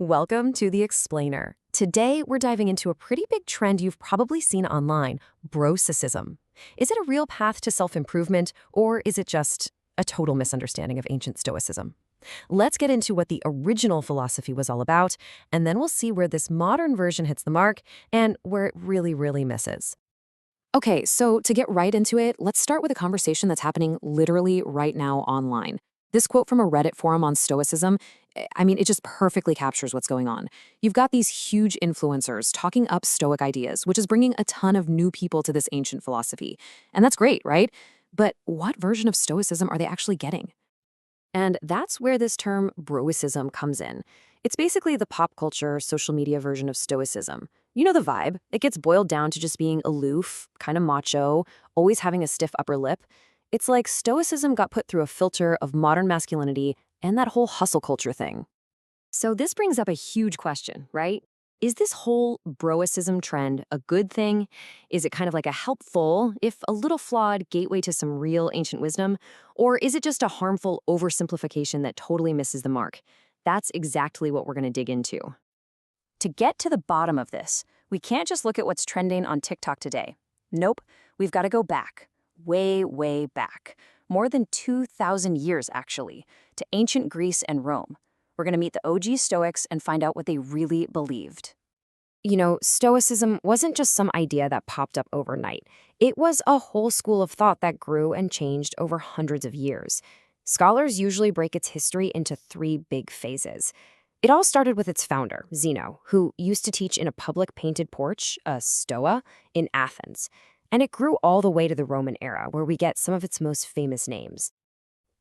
Welcome to The Explainer. Today, we're diving into a pretty big trend you've probably seen online, Broicism. Is it a real path to self-improvement, or is it just a total misunderstanding of ancient Stoicism? Let's get into what the original philosophy was all about, and then we'll see where this modern version hits the mark and where it really misses. Okay, so to get right into it, let's start with a conversation that's happening literally right now online. This quote from a Reddit forum on Stoicism, it just perfectly captures what's going on. You've got these huge influencers talking up Stoic ideas, which is bringing a ton of new people to this ancient philosophy. And that's great, right? But what version of Stoicism are they actually getting? And that's where this term Broicism comes in. It's basically the pop culture, social media version of Stoicism. You know the vibe. It gets boiled down to just being aloof, kind of macho, always having a stiff upper lip. It's like Stoicism got put through a filter of modern masculinity and that whole hustle culture thing. So this brings up a huge question, right? Is this whole Broicism trend a good thing? Is it kind of like a helpful, if a little flawed, gateway to some real ancient wisdom? Or is it just a harmful oversimplification that totally misses the mark? That's exactly what we're going to dig into. To get to the bottom of this, we can't just look at what's trending on TikTok today. Nope, we've got to go back, way back, more than 2,000 years actually, to ancient Greece and Rome. We're going to meet the OG Stoics and find out what they really believed. You know, Stoicism wasn't just some idea that popped up overnight. It was a whole school of thought that grew and changed over hundreds of years. Scholars usually break its history into three big phases. It all started with its founder, Zeno, who used to teach in a public painted porch, a stoa, in Athens. And it grew all the way to the Roman era, where we get some of its most famous names.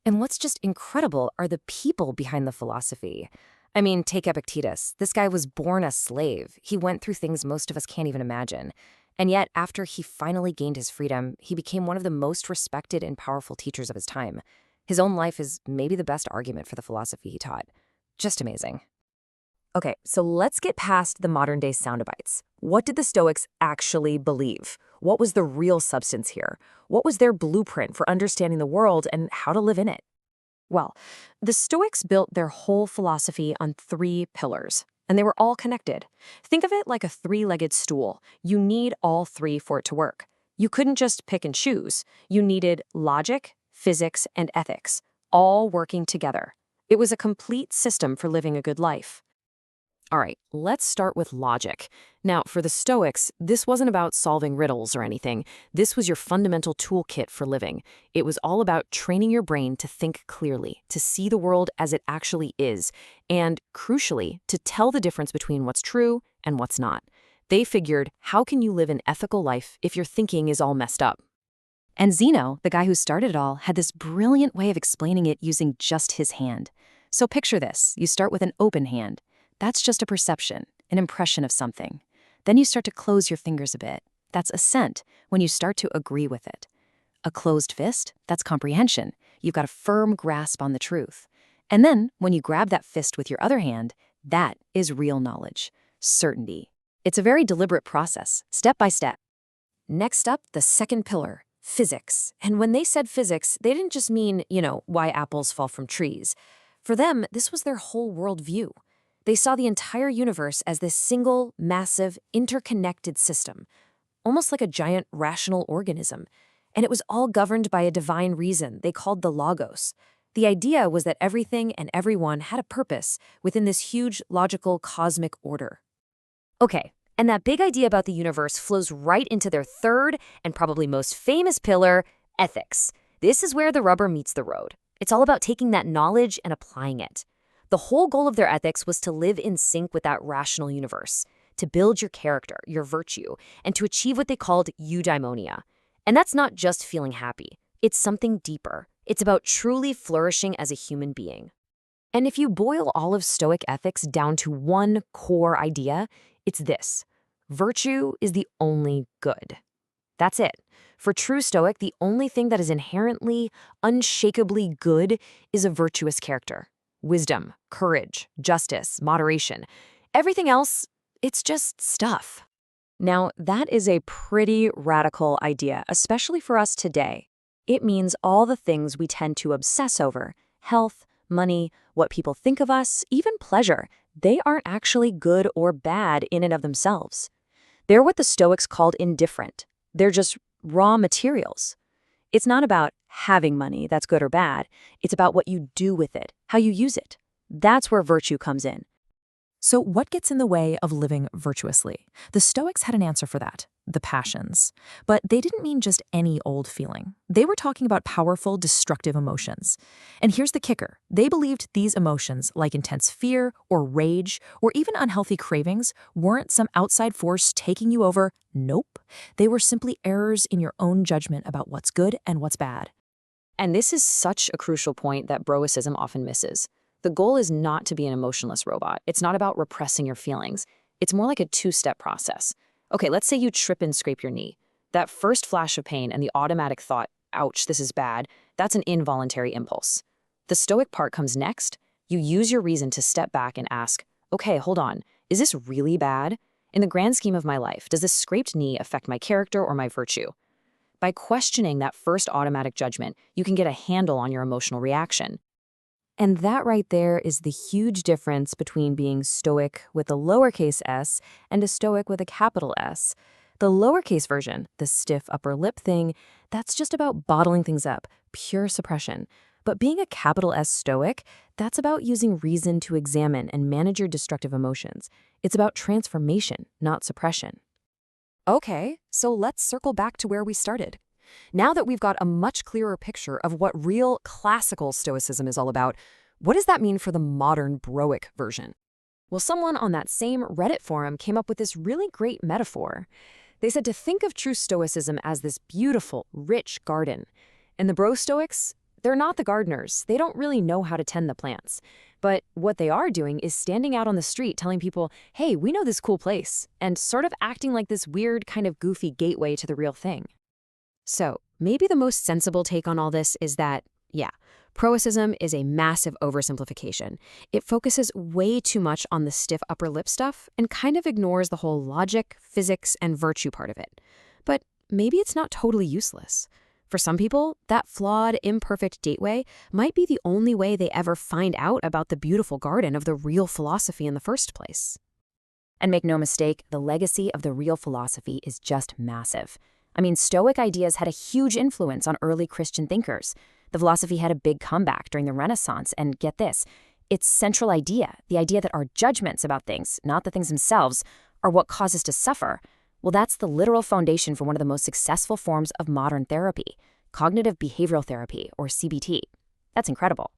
And what's just incredible are the people behind the philosophy. I mean, take Epictetus. This guy was born a slave. He went through things most of us can't even imagine. And yet, after he finally gained his freedom, he became one of the most respected and powerful teachers of his time. His own life is maybe the best argument for the philosophy he taught. Just amazing. Okay, so let's get past the modern-day soundabites. What did the Stoics actually believe? What was the real substance here? What was their blueprint for understanding the world and how to live in it? Well, the Stoics built their whole philosophy on three pillars, and they were all connected. Think of it like a three-legged stool. You need all three for it to work. You couldn't just pick and choose. You needed logic, physics, and ethics, all working together. It was a complete system for living a good life. All right, let's start with logic. Now, for the Stoics, this wasn't about solving riddles or anything. This was your fundamental toolkit for living. It was all about training your brain to think clearly, to see the world as it actually is, and, crucially, to tell the difference between what's true and what's not. They figured, how can you live an ethical life if your thinking is all messed up? And Zeno, the guy who started it all, had this brilliant way of explaining it using just his hand. So picture this. You start with an open hand. That's just a perception, an impression of something. Then you start to close your fingers a bit. That's assent, when you start to agree with it. A closed fist, that's comprehension. You've got a firm grasp on the truth. And then, when you grab that fist with your other hand, that is real knowledge, certainty. It's a very deliberate process, step by step. Next up, the second pillar, physics. And when they said physics, they didn't just mean, why apples fall from trees. For them, this was their whole worldview. They saw the entire universe as this single, massive, interconnected system, almost like a giant rational organism. And it was all governed by a divine reason they called the logos. The idea was that everything and everyone had a purpose within this huge, logical, cosmic order. Okay, and that big idea about the universe flows right into their third and probably most famous pillar, ethics. This is where the rubber meets the road. It's all about taking that knowledge and applying it. The whole goal of their ethics was to live in sync with that rational universe, to build your character, your virtue, and to achieve what they called eudaimonia. And that's not just feeling happy. It's something deeper. It's about truly flourishing as a human being. And if you boil all of Stoic ethics down to one core idea, it's this: virtue is the only good. That's it. For true Stoic, the only thing that is inherently, unshakably good is a virtuous character. Wisdom, courage, justice, moderation. Everything else, it's just stuff. Now, that is a pretty radical idea, especially for us today. It means all the things we tend to obsess over: health, money, what people think of us, even pleasure. they aren't actually good or bad in and of themselves. They're what the Stoics called indifferent. They're just raw materials. It's not about having money that's good or bad. It's about what you do with it, how you use it. That's where virtue comes in. So what gets in the way of living virtuously? The Stoics had an answer for that: the passions. But they didn't mean just any old feeling. They were talking about powerful, destructive emotions. And here's the kicker. They believed these emotions, like intense fear or rage or even unhealthy cravings, weren't some outside force taking you over. Nope. They were simply errors in your own judgment about what's good and what's bad. And this is such a crucial point that Broicism often misses. The goal is not to be an emotionless robot. It's not about repressing your feelings. It's more like a two-step process. Okay, let's say you trip and scrape your knee. That first flash of pain and the automatic thought, ouch, this is bad, that's an involuntary impulse. The Stoic part comes next. You use your reason to step back and ask, okay, hold on, is this really bad? In the grand scheme of my life, does this scraped knee affect my character or my virtue? By questioning that first automatic judgment, you can get a handle on your emotional reaction. And that right there is the huge difference between being stoic with a lowercase s and a stoic with a capital S. The lowercase version, the stiff upper lip thing, that's just about bottling things up, pure suppression. But being a capital S stoic, that's about using reason to examine and manage your destructive emotions. It's about transformation, not suppression. Okay, so let's circle back to where we started. Now that we've got a much clearer picture of what real classical Stoicism is all about, what does that mean for the modern Broic version? Well, someone on that same Reddit forum came up with this really great metaphor. They said to think of true Stoicism as this beautiful, rich garden. And the Bro Stoics, they're not the gardeners. They don't really know how to tend the plants. But what they are doing is standing out on the street telling people, hey, we know this cool place, and sort of acting like this weird kind of goofy gateway to the real thing. So maybe the most sensible take on all this is that, yeah, Broicism is a massive oversimplification. It focuses way too much on the stiff upper lip stuff and kind of ignores the whole logic, physics, and virtue part of it. But maybe it's not totally useless. For some people, that flawed, imperfect gateway might be the only way they ever find out about the beautiful garden of the real philosophy in the first place. And make no mistake, the legacy of the real philosophy is just massive. I mean, Stoic ideas had a huge influence on early Christian thinkers. The philosophy had a big comeback during the Renaissance, and get this, its central idea, the idea that our judgments about things, not the things themselves, are what cause us to suffer, well, that's the literal foundation for one of the most successful forms of modern therapy, cognitive behavioral therapy, or CBT. That's incredible.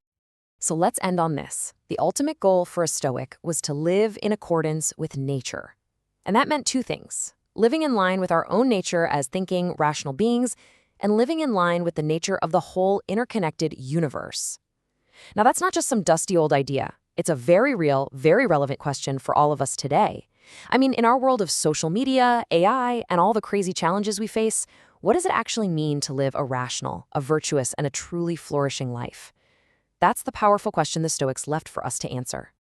So let's end on this. The ultimate goal for a Stoic was to live in accordance with nature. And that meant two things: living in line with our own nature as thinking, rational beings, and living in line with the nature of the whole interconnected universe. Now, that's not just some dusty old idea. It's a very real, very relevant question for all of us today. I mean, in our world of social media, AI, and all the crazy challenges we face, what does it actually mean to live a rational, a virtuous, and a truly flourishing life? That's the powerful question the Stoics left for us to answer.